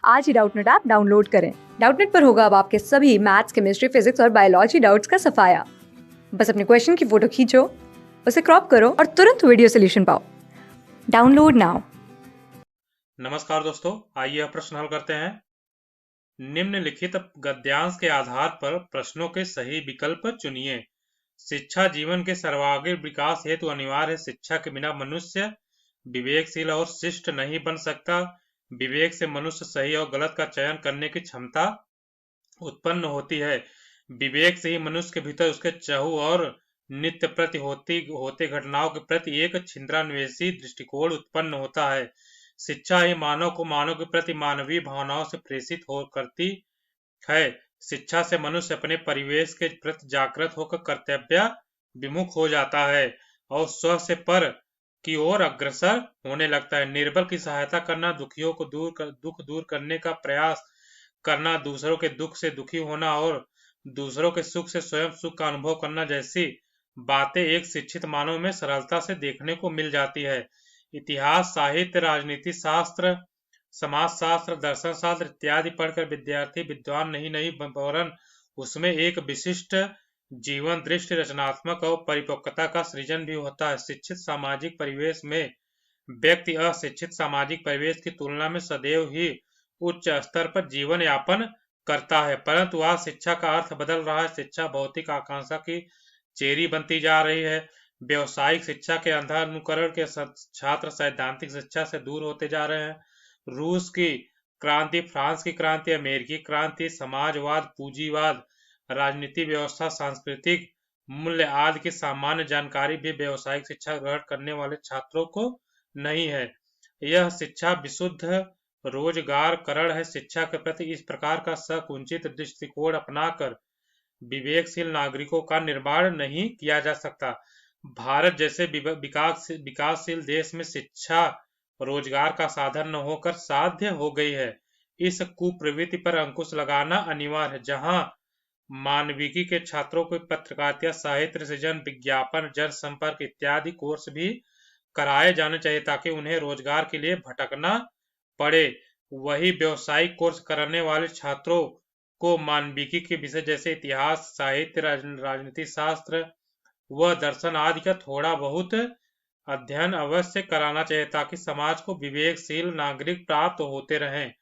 आज ही Doubtnut app download करें। Doubtnut पर होगा अब आपके सभी मैथ्स, केमिस्ट्री, फिजिक्स और बायोलॉजी डाउट्स का सफाया। बस अपने क्वेश्चन की फोटो खींचो, उसे क्रॉप करो और तुरंत वीडियो सोल्यूशन पाओ। Download now. नमस्कार दोस्तों, आइए अब प्रश्न हल करते हैं। निम्नलिखित गद्यांश के आधार पर प्रश्नों के सही विकल्प चुनिए। शिक्षा जीवन के सर्वांगीण विकास हेतु अनिवार्य है। शिक्षा के बिना मनुष्य विवेकशील और शिष्ट नहीं बन सकता। विवेक से मनुष्य सही और गलत का चयन करने की क्षमता उत्पन्न होती है। विवेक से ही मनुष्य के भीतर उसके चाहू और नित्य प्रति होते घटनाओं के प्रति एक छिंद्रान्वेषी दृष्टिकोण उत्पन्न होता है। शिक्षा ही मानव को मानव के प्रति मानवीय भावनाओं से प्रेषित हो करती है। शिक्षा से मनुष्य अपने परिवेश के प्रति जागृत होकर कर्तव्य विमुख हो जाता है और स्व से पर की ओर अग्रसर होने लगता है। निर्बल की सहायता करना, दुखियों को दुख दूर करने का प्रयास करना, दूसरों के दुख से दुखी होना और दूसरों के सुख से स्वयं सुख का अनुभव करना जैसी बातें एक शिक्षित मानव में सरलता से देखने को मिल जाती है। इतिहास, साहित्य, राजनीति शास्त्र, समाज शास्त्र, दर्शन शास्त्र इत्यादि पढ़कर विद्यार्थी विद्वान नहीं वरन उसमें एक विशिष्ट जीवन दृष्टि, रचनात्मक और परिपक्वता का सृजन भी होता है। शिक्षित सामाजिक परिवेश में व्यक्ति अशिक्षित सामाजिक परिवेश की तुलना में सदैव ही उच्च स्तर पर जीवन यापन करता है, परंतु वह शिक्षा का अर्थ बदल रहा है। शिक्षा भौतिक आकांक्षा की चेरी बनती जा रही है। व्यवसायिक शिक्षा के अंधानुकरण के छात्र सैद्धांतिक शिक्षा से दूर होते जा रहे हैं। रूस की क्रांति, फ्रांस की क्रांति, अमेरिकी क्रांति, समाजवाद, पूंजीवाद, राजनीति व्यवस्था, सांस्कृतिक मूल्य आदि की सामान्य जानकारी भी व्यवसायिक शिक्षा ग्रहण करने वाले छात्रों को नहीं है। यह शिक्षा विशुद्ध रोजगारकरण है। शिक्षा के प्रति इस प्रकार का संकुचित दृष्टिकोण अपनाकर विवेकशील नागरिकों का निर्माण नहीं किया जा सकता। भारत जैसे विकासशील देश में शिक्षा रोजगार का साधन न होकर साध्य हो गई है। इस कुप्रवृत्ति पर अंकुश लगाना अनिवार्य है, जहां मानविकी के छात्रों को पत्रकारिता, साहित्य सृजन, विज्ञापन, जनसंपर्क इत्यादि कोर्स भी कराए जाने चाहिए ताकि उन्हें रोजगार के लिए भटकना पड़े। वही व्यावसायिक कोर्स करने वाले छात्रों को मानविकी के विषय जैसे इतिहास, साहित्य, राजनीति शास्त्र व दर्शन आदि का थोड़ा बहुत अध्ययन अवश्य कराना चाहिए ताकि समाज को विवेकशील नागरिक प्राप्त होते रहें।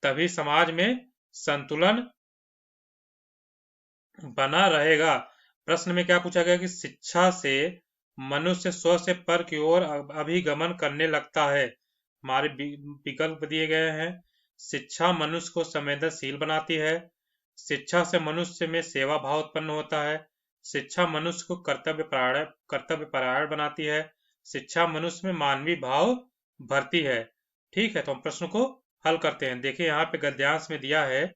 तभी समाज में संतुलन बना रहेगा। प्रश्न में क्या पूछा गया कि शिक्षा से मनुष्य स्व से पर की ओर अभिगमन करने लगता है। हमारे विकल्प दिए गए हैं। शिक्षा मनुष्य को संवेदनशील बनाती है। शिक्षा से मनुष्य में सेवा भाव उत्पन्न होता है। शिक्षा मनुष्य को कर्तव्य परायण बनाती है। शिक्षा मनुष्य में मानवीय भाव भरती है। ठीक है, तो हम प्रश्न को हल करते हैं। देखिए यहाँ पे गद्यांश में दिया है,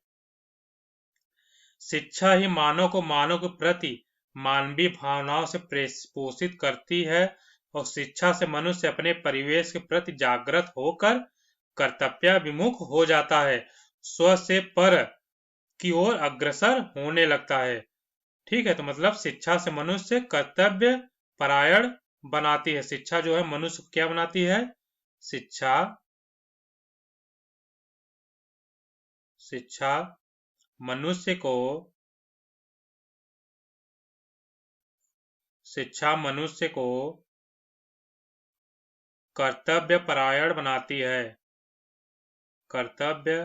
शिक्षा ही मानव को मानव के प्रति मानवीय भावनाओं से पोषित करती है और शिक्षा से मनुष्य अपने परिवेश के प्रति जागृत होकर कर्तव्य विमुख हो जाता है, स्व से पर की ओर अग्रसर होने लगता है। ठीक है, तो मतलब शिक्षा से मनुष्य कर्तव्य परायण बनाती है। शिक्षा जो है मनुष्य को क्या बनाती है? शिक्षा मनुष्य को कर्तव्य परायण बनाती है। कर्तव्य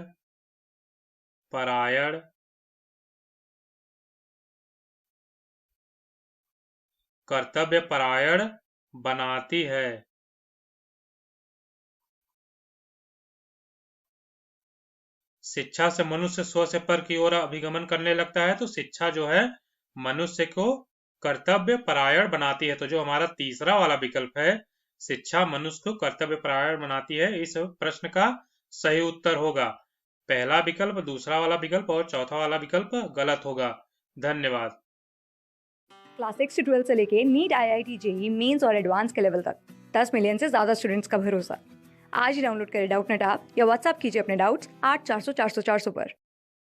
परायण बनाती है। शिक्षा से मनुष्य स्व से पर की ओर अभिगमन करने लगता है, तो शिक्षा जो है मनुष्य को कर्तव्य परायण बनाती है। तो जो हमारा तीसरा वाला विकल्प है, शिक्षा मनुष्य को कर्तव्य परायण बनाती है, इस प्रश्न का सही उत्तर होगा पहला विकल्प, दूसरा वाला विकल्प और चौथा वाला विकल्प गलत होगा। धन्यवाद। क्लास 6 से 12 से लेके नीट, IIT, JEE मेंस और एडवांस के लेवल तक 10 मिलियन से ज्यादा स्टूडेंट्स का भरोसा। आज ही डाउनलोड करें डाउटनेट ऐप या व्हाट्सएप कीजिए अपने डाउट्स 8400 400 400 पर।